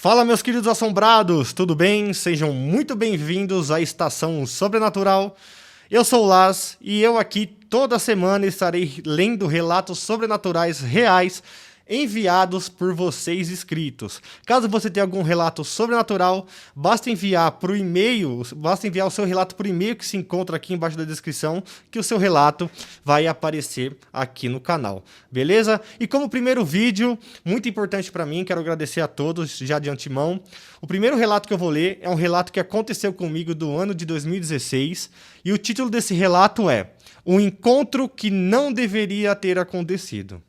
Fala, meus queridos assombrados, tudo bem? Sejam muito bem-vindos à Estação Sobrenatural. Eu sou o Laz e eu aqui toda semana estarei lendo relatos sobrenaturais reais enviados por vocês inscritos. Caso você tenha algum relato sobrenatural, basta enviar o seu relato por e-mail que se encontra aqui embaixo da descrição, que o seu relato vai aparecer aqui no canal, beleza? E como primeiro vídeo, muito importante para mim, quero agradecer a todos já de antemão. O primeiro relato que eu vou ler é um relato que aconteceu comigo do ano de 2016 e o título desse relato é Um Encontro que Não Deveria Ter Acontecido.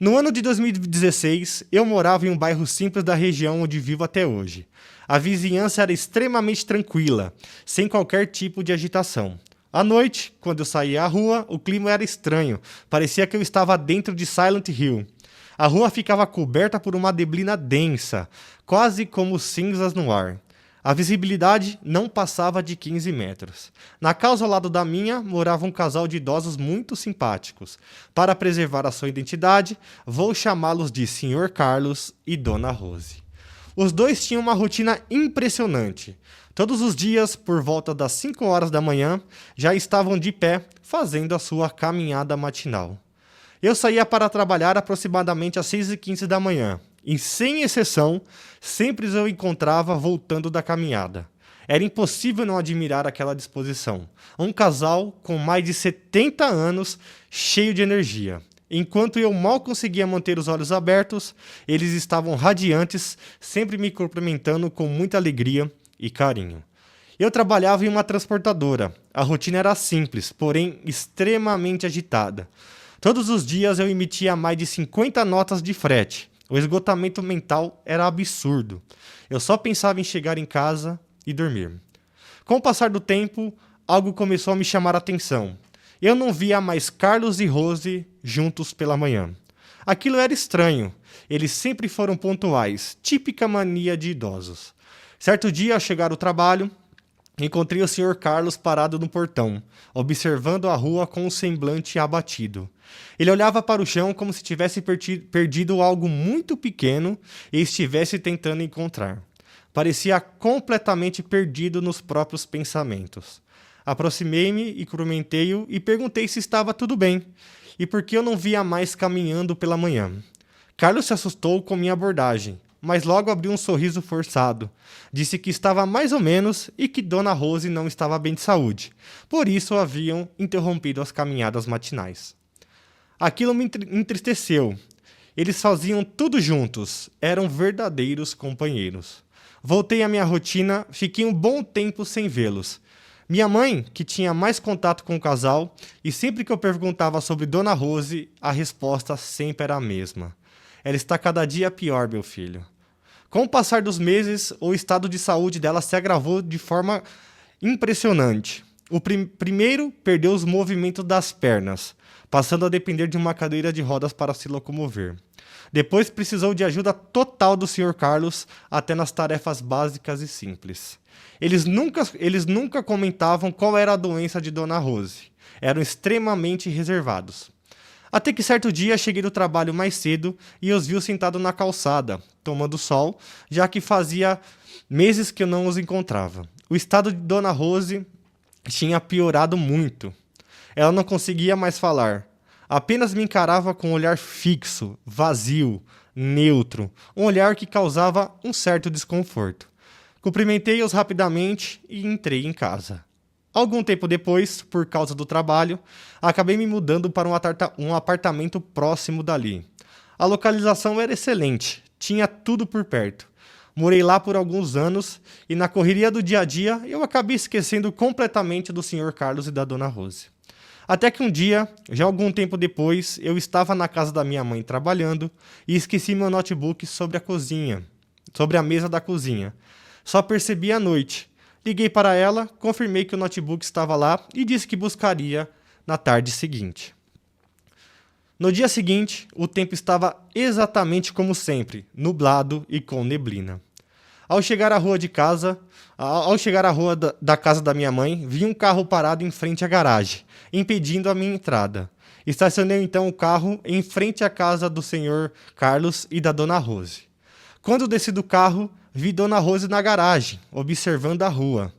No ano de 2016, eu morava em um bairro simples da região onde vivo até hoje. A vizinhança era extremamente tranquila, sem qualquer tipo de agitação. À noite, quando eu saía à rua, o clima era estranho, parecia que eu estava dentro de Silent Hill. A rua ficava coberta por uma neblina densa, quase como cinzas no ar. A visibilidade não passava de 15 metros. Na casa ao lado da minha, morava um casal de idosos muito simpáticos. Para preservar a sua identidade, vou chamá-los de Sr. Carlos e Dona Rose. Os dois tinham uma rotina impressionante. Todos os dias, por volta das 5 horas da manhã, já estavam de pé, fazendo a sua caminhada matinal. Eu saía para trabalhar aproximadamente às 6h15 da manhã. E, sem exceção, sempre eu encontrava voltando da caminhada. Era impossível não admirar aquela disposição. Um casal com mais de 70 anos, cheio de energia. Enquanto eu mal conseguia manter os olhos abertos, eles estavam radiantes, sempre me cumprimentando com muita alegria e carinho. Eu trabalhava em uma transportadora. A rotina era simples, porém extremamente agitada. Todos os dias eu emitia mais de 50 notas de frete. O esgotamento mental era absurdo. Eu só pensava em chegar em casa e dormir. Com o passar do tempo, algo começou a me chamar a atenção. Eu não via mais Carlos e Rose juntos pela manhã. Aquilo era estranho. Eles sempre foram pontuais, típica mania de idosos. Certo dia, ao chegar ao trabalho, encontrei o Sr. Carlos parado no portão, observando a rua com um semblante abatido. Ele olhava para o chão como se tivesse perdido algo muito pequeno e estivesse tentando encontrar. Parecia completamente perdido nos próprios pensamentos. Aproximei-me e cumprimentei-o e perguntei se estava tudo bem e por que eu não via mais caminhando pela manhã. Carlos se assustou com minha abordagem, mas logo abriu um sorriso forçado. Disse que estava mais ou menos e que Dona Rose não estava bem de saúde. Por isso haviam interrompido as caminhadas matinais. Aquilo me entristeceu. Eles faziam tudo juntos. Eram verdadeiros companheiros. Voltei à minha rotina, fiquei um bom tempo sem vê-los. Minha mãe, que tinha mais contato com o casal, e sempre que eu perguntava sobre Dona Rose, a resposta sempre era a mesma. Ela está cada dia pior, meu filho. Com o passar dos meses, o estado de saúde dela se agravou de forma impressionante. O primeiro perdeu os movimentos das pernas, passando a depender de uma cadeira de rodas para se locomover. Depois precisou de ajuda total do Sr. Carlos, até nas tarefas básicas e simples. Eles nunca comentavam qual era a doença de Dona Rose. Eram extremamente reservados. Até que certo dia cheguei do trabalho mais cedo e os vi sentados na calçada, tomando sol, já que fazia meses que eu não os encontrava. O estado de Dona Rose tinha piorado muito. Ela não conseguia mais falar. Apenas me encarava com um olhar fixo, vazio, neutro, um olhar que causava um certo desconforto. Cumprimentei-os rapidamente e entrei em casa. Algum tempo depois, por causa do trabalho, acabei me mudando para um apartamento próximo dali. A localização era excelente, tinha tudo por perto. Morei lá por alguns anos e na correria do dia a dia eu acabei esquecendo completamente do Sr. Carlos e da Dona Rose. Até que um dia, já algum tempo depois, eu estava na casa da minha mãe trabalhando e esqueci meu notebook sobre a mesa da cozinha. Só percebi à noite. Liguei para ela, confirmei que o notebook estava lá e disse que buscaria na tarde seguinte. No dia seguinte, o tempo estava exatamente como sempre, nublado e com neblina. Ao chegar à rua da casa da minha mãe, vi um carro parado em frente à garagem, impedindo a minha entrada. Estacionei então o carro em frente à casa do Sr. Carlos e da Dona Rose. Quando desci do carro, vi Dona Rose na garagem, observando a rua.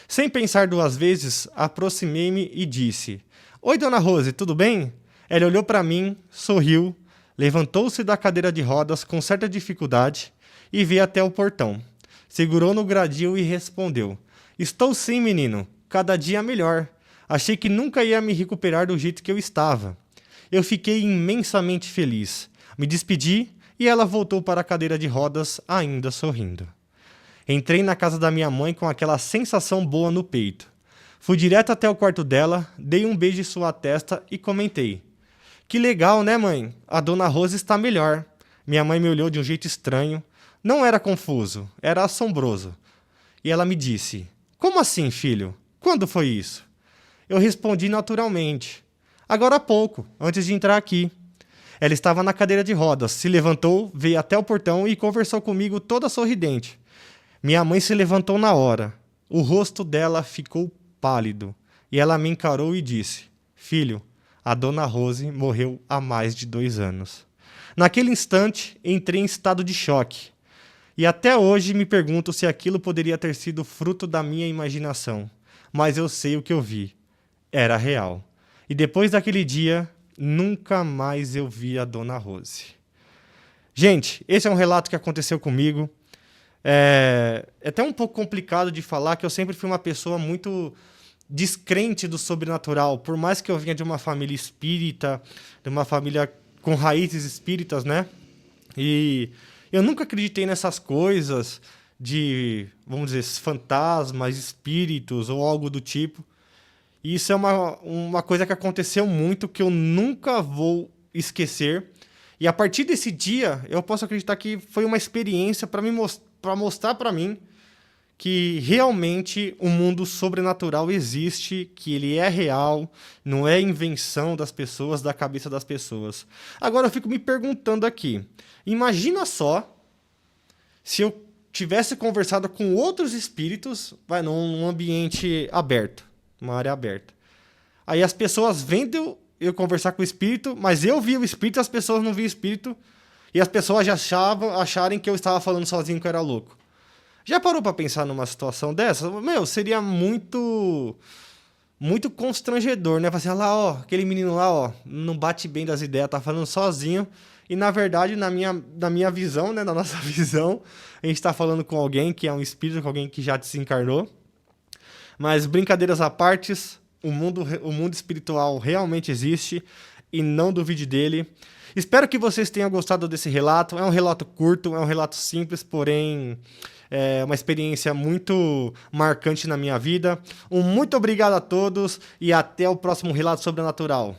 Sem pensar duas vezes, aproximei-me e disse: Oi, Dona Rose, tudo bem? Ela olhou para mim, sorriu, levantou-se da cadeira de rodas com certa dificuldade e veio até o portão. Segurou no gradil e respondeu: Estou sim, menino, cada dia melhor. Achei que nunca ia me recuperar do jeito que eu estava. Eu fiquei imensamente feliz. Me despedi e ela voltou para a cadeira de rodas, ainda sorrindo. Entrei na casa da minha mãe com aquela sensação boa no peito. Fui direto até o quarto dela, dei um beijo em sua testa e comentei: Que legal, né, mãe? A Dona Rosa está melhor. Minha mãe me olhou de um jeito estranho. Não era confuso, era assombroso. E ela me disse: Como assim, filho? Quando foi isso? Eu respondi naturalmente: Agora há pouco, antes de entrar aqui. Ela estava na cadeira de rodas, se levantou, veio até o portão e conversou comigo toda sorridente. Minha mãe se levantou na hora. O rosto dela ficou pálido e ela me encarou e disse: Filho, a Dona Rose morreu há mais de 2 anos. Naquele instante, entrei em estado de choque. E até hoje me pergunto se aquilo poderia ter sido fruto da minha imaginação. Mas eu sei o que eu vi. Era real. E depois daquele dia, nunca mais eu vi a Dona Rose. Gente, esse é um relato que aconteceu comigo. É até um pouco complicado de falar que eu sempre fui uma pessoa muito descrente do sobrenatural. Por mais que eu vinha de uma família espírita, de uma família com raízes espíritas, né? E eu nunca acreditei nessas coisas de, vamos dizer, fantasmas, espíritos ou algo do tipo. E isso é uma coisa que aconteceu muito, que eu nunca vou esquecer. E a partir desse dia, eu posso acreditar que foi uma experiência para mostrar para mim que realmente o mundo sobrenatural existe, que ele é real, não é invenção das pessoas, da cabeça das pessoas. Agora eu fico me perguntando aqui, imagina só se eu tivesse conversado com outros espíritos, num ambiente aberto, uma área aberta. Aí as pessoas vendo eu conversar com o espírito, mas eu vi o espírito e as pessoas não viam o espírito, e as pessoas já acharem que eu estava falando sozinho, que eu era louco. Já parou pra pensar numa situação dessa? Meu, seria muito constrangedor, né? Falar assim, lá, ó, aquele menino lá, ó, não bate bem das ideias, tá falando sozinho. E, na verdade, na minha visão, né, na nossa visão, a gente tá falando com alguém que é um espírito, com alguém que já desencarnou. Mas, brincadeiras à parte, o mundo espiritual realmente existe e não duvide dele. Espero que vocês tenham gostado desse relato. É um relato curto, é um relato simples, porém é uma experiência muito marcante na minha vida. Um muito obrigado a todos e até o próximo relato sobrenatural.